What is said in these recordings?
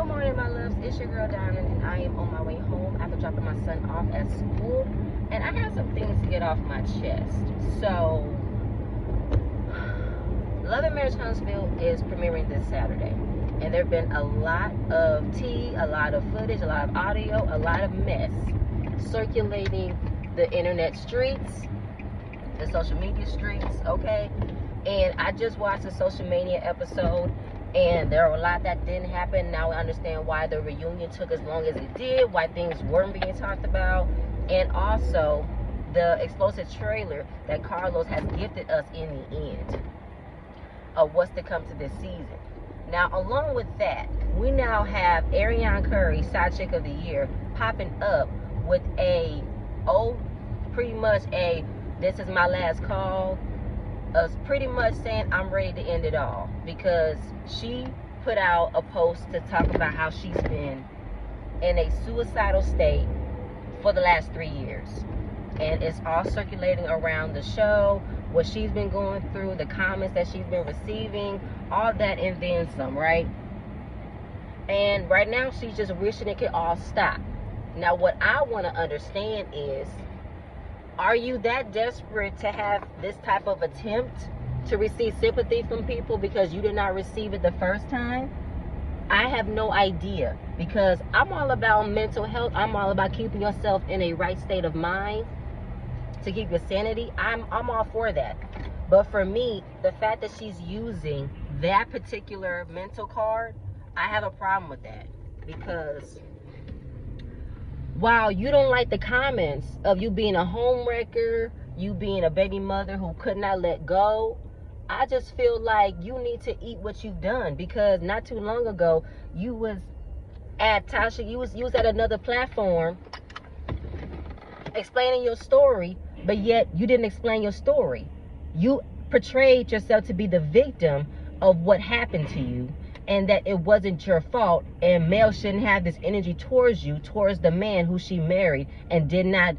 Good morning, my loves. It's your girl, Diamond, and I am on my way home after dropping my son off at school. And I have some things to get off my chest. So, Love and Marriage Huntsville is premiering this Saturday. And there have been a lot of tea, a lot of footage, a lot of audio, a lot of mess circulating the internet streets, the social media streets, okay? And I just watched the Social Mania episode, and there are a lot that didn't happen. Now I understand why the reunion took as long as it did, why things weren't being talked about, and also the explosive trailer that Carlos has gifted us in the end of what's to come to this season. Now, along with that, we now have Ariane Curry, Side Chick of the Year, popping up with pretty much a "this is my last call," pretty much saying I'm ready to end it all, because she put out a post to talk about how she's been in a suicidal state for the last 3 years, and it's all circulating around the show, what she's been going through, the comments that she's been receiving, all that and then some, right? And right now she's just wishing it could all stop. Now what I want to understand is, are you that desperate to have this type of attempt to receive sympathy from people because you did not receive it the first time? I have no idea, because I'm all about mental health. I'm all about keeping yourself in a right state of mind to keep your sanity. I'm all for that. But for me, the fact that she's using that particular mental card, I have a problem with that, because while you don't like the comments of you being a homewrecker, you being a baby mother who could not let go, I just feel like you need to eat what you've done. Because not too long ago, you was at Tasha, you was at another platform explaining your story, but yet you didn't explain your story. You portrayed yourself to be the victim of what happened to you, and that it wasn't your fault, and Mel shouldn't have this energy towards you, towards the man who she married and did not,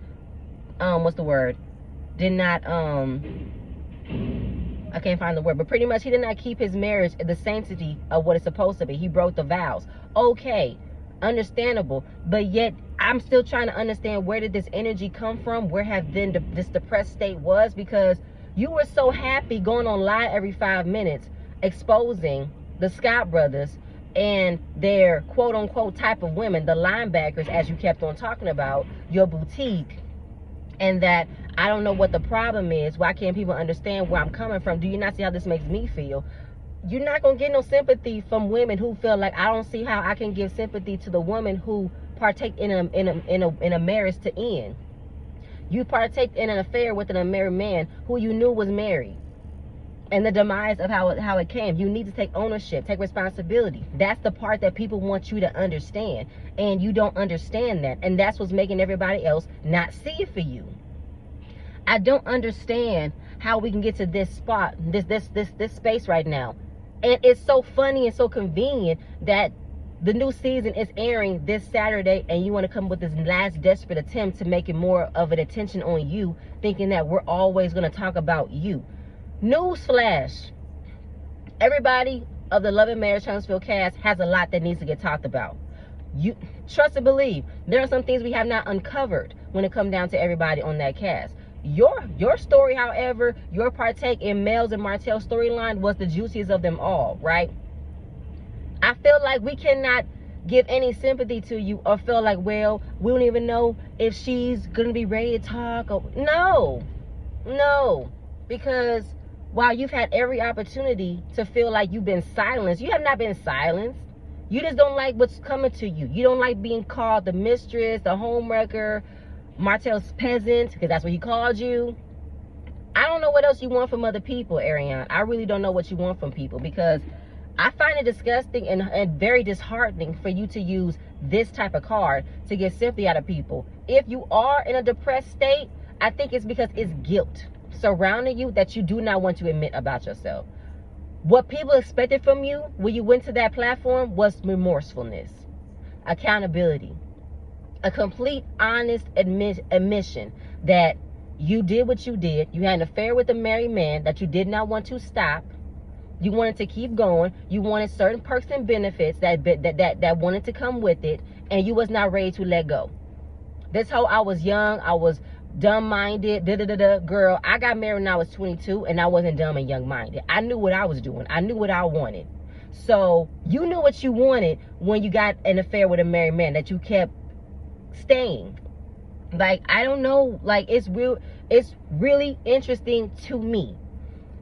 I can't find the word, but pretty much he did not keep his marriage the sanctity of what it's supposed to be. He broke the vows. Okay, understandable, but yet I'm still trying to understand, where did this energy come from? Where have then this depressed state was? Because you were so happy going on live every 5 minutes exposing the Scott brothers and their quote-unquote type of women, the linebackers, as you kept on talking about, your boutique, and that I don't know what the problem is. Why can't people understand where I'm coming from? Do you not see how this makes me feel? You're not going to get no sympathy from women who feel like, I don't see how I can give sympathy to the woman who partake in a marriage to end. You partake in an affair with an unmarried man who you knew was married, and the demise of how it came. You need to take ownership, take responsibility. That's the part that people want you to understand, and you don't understand that, and that's what's making everybody else not see it for you. I don't understand how we can get to this spot, this space right now. And it's so funny and so convenient that the new season is airing this Saturday, and you want to come with this last desperate attempt to make it more of an attention on you, thinking that we're always going to talk about you. Newsflash: everybody of the Love and Marriage Huntsville cast has a lot that needs to get talked about. You trust and believe, there are some things we have not uncovered when it comes down to everybody on that cast. Your story, however, your partake in Mel's and Martell's storyline was the juiciest of them all, right? I feel like we cannot give any sympathy to you or feel like, well, we don't even know if she's gonna be ready to talk. No, because while you've had every opportunity to feel like you've been silenced, you have not been silenced. You just don't like what's coming to you. You don't like being called the mistress, the homewrecker, Martell's peasant, because that's what he called you. I don't know what else you want from other people, Ariane. I really don't know what you want from people, because I find it disgusting and very disheartening for you to use this type of card to get sympathy out of people. If you are in a depressed state, I think it's because it's guilt surrounding you that you do not want to admit about yourself. What people expected from you when you went to that platform was remorsefulness, accountability, a complete honest admission that you did what you did. You had an affair with a married man that you did not want to stop. You wanted to keep going. You wanted certain perks and benefits that wanted to come with it, and you was not ready to let go. This whole I was young, I was dumb-minded, girl, I got married when I was 22, and I wasn't dumb and young-minded. I knew what I was doing. I knew what I wanted. So you knew what you wanted when you got an affair with a married man that you kept staying. Like, I don't know, like, it's really interesting to me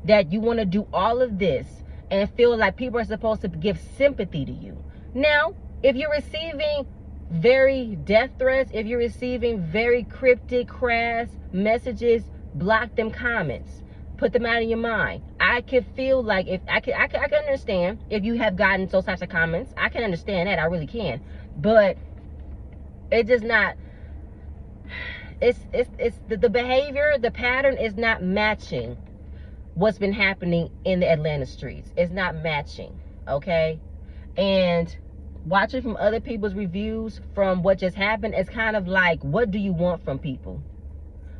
that you want to do all of this and feel like people are supposed to give sympathy to you. Now, if you're receiving very death threats, if you're receiving very cryptic, crass messages, block them comments. Put them out of your mind. I could feel like if I can understand if you have gotten those types of comments. I can understand that. I really can. But it does not. It's the behavior, the pattern is not matching what's been happening in the Atlanta streets. It's not matching, okay? And watching from other people's reviews from what just happened, it's kind of like, what do you want from people?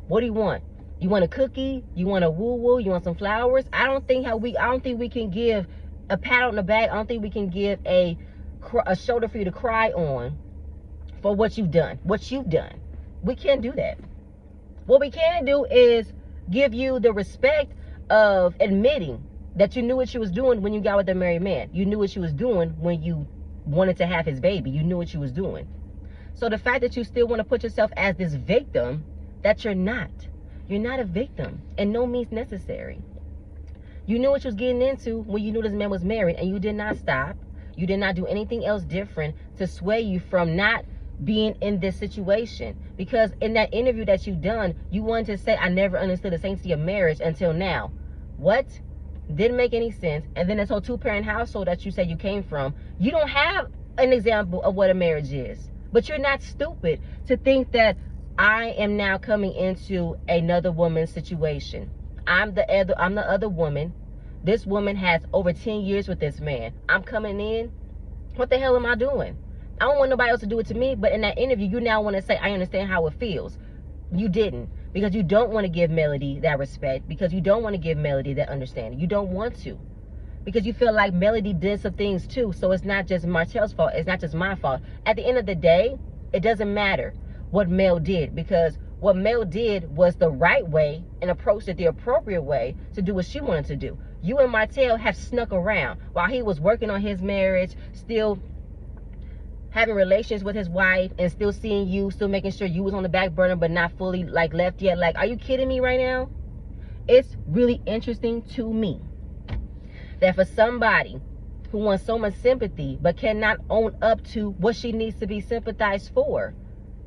What do you want? You want a cookie? You want a woo-woo? You want some flowers? I don't think we can give a pat on the back. I don't think we can give a shoulder for you to cry on for what you've done. We can't do that. What we can do is give you the respect of admitting that you knew what you was doing when you got with the married man. You knew what you was doing when you wanted to have his baby. You knew what you was doing. So the fact that you still want to put yourself as this victim, that you're not. You're not a victim, and no means necessary. You knew what you was getting into when you knew this man was married, and you did not stop. You did not do anything else different to sway you from not being in this situation. Because in that interview that you done, you wanted to say, I never understood the sanctity of marriage until now. What? Didn't make any sense. And then this whole two-parent household that you said you came from, you don't have an example of what a marriage is. But you're not stupid to think that I am now coming into another woman's situation. I'm the other woman. This woman has over 10 years with this man. I'm coming in. What the hell am I doing? I don't want nobody else to do it to me. But in that interview, you now want to say, I understand how it feels. You didn't. Because you don't want to give Melody that respect. Because you don't want to give Melody that understanding. You don't want to. Because you feel like Melody did some things too. So it's not just Martell's fault. It's not just my fault. At the end of the day, it doesn't matter what Mel did. Because what Mel did was the right way and approached it the appropriate way to do what she wanted to do. You and Martell have snuck around while he was working on his marriage, still having relations with his wife, and still seeing you, still making sure you was on the back burner but not fully like left yet. Like, are you kidding me right now? It's really interesting to me that for somebody who wants so much sympathy but cannot own up to what she needs to be sympathized for,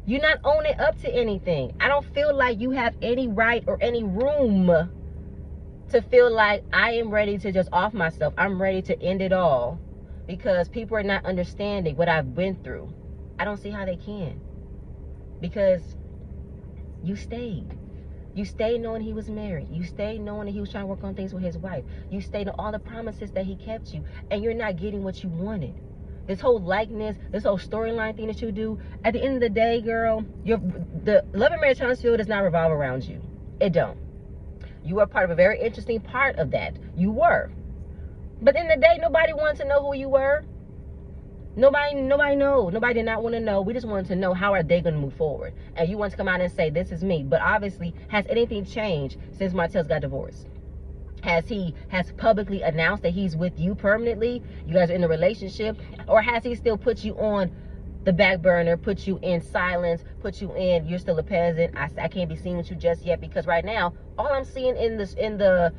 you're not owning up to anything. I don't feel like you have any right or any room to feel like I am ready to just off myself. I'm ready to end it all because people are not understanding what I've been through. I don't see how they can. Because you stayed. You stayed knowing he was married. You stayed knowing that he was trying to work on things with his wife. You stayed on all the promises that he kept you. And you're not getting what you wanted. This whole likeness, this whole storyline thing that you do, at the end of the day, girl, the Love and Marriage Huntsville does not revolve around you. It don't. You were part of a very interesting part of that. You were. But in the day, nobody wanted to know who you were. Nobody knows. Nobody did not want to know. We just wanted to know, how are they going to move forward? And you want to come out and say, this is me. But obviously, has anything changed since Martell's got divorced? Has publicly announced that he's with you permanently? You guys are in a relationship? Or has he still put you on the back burner, put you in silence, put you in, you're still a peasant, I can't be seen with you just yet? Because right now, all I'm seeing in the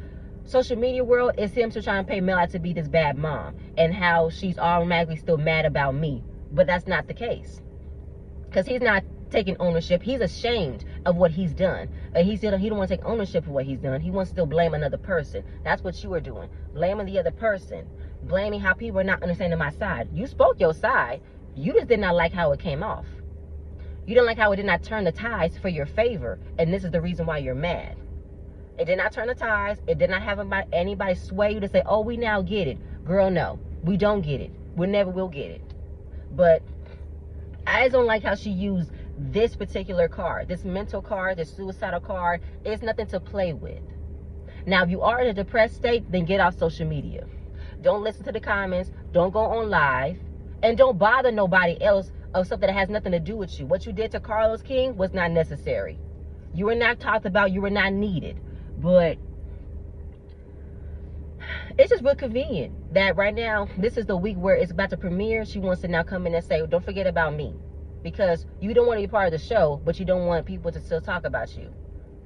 social media world is him still trying to pay Mel out to be this bad mom, and how she's automatically still mad about me. But that's not the case, because he's not taking ownership. He's ashamed of what he's done. He don't want to take ownership of what he's done. He wants to still blame another person. That's what you are doing, blaming the other person, blaming how people are not understanding my side. You spoke your side. You just did not like how it came off. You didn't like how it did not turn the tides for your favor, and this is the reason why you're mad. It did not turn the tides. It did not have anybody sway you to say, oh, we now get it. Girl, no, we don't get it. We never will get it. But I just don't like how she used this particular card, this mental card, this suicidal card. It's nothing to play with. Now, if you are in a depressed state, then get off social media. Don't listen to the comments. Don't go on live. And don't bother nobody else of something that has nothing to do with you. What you did to Carlos King was not necessary. You were not talked about. You were not needed. But it's just real convenient that right now, this is the week where it's about to premiere. She wants to now come in and say, don't forget about me. Because you don't want to be part of the show, but you don't want people to still talk about you.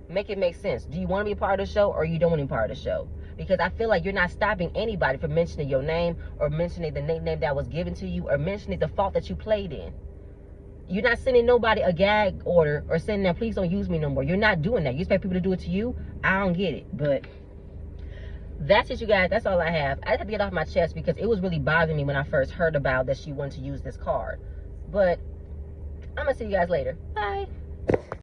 Make it make sense. Do you want to be a part of the show, or you don't want to be part of the show? Because I feel like you're not stopping anybody from mentioning your name, or mentioning the nickname that was given to you, or mentioning the fault that you played in. You're not sending nobody a gag order or sending them, please don't use me no more. You're not doing that. You expect people to do it to you? I don't get it. But that's it, you guys. That's all I have. I just had to get off my chest because it was really bothering me when I first heard about that she wanted to use this card. But I'm going to see you guys later. Bye.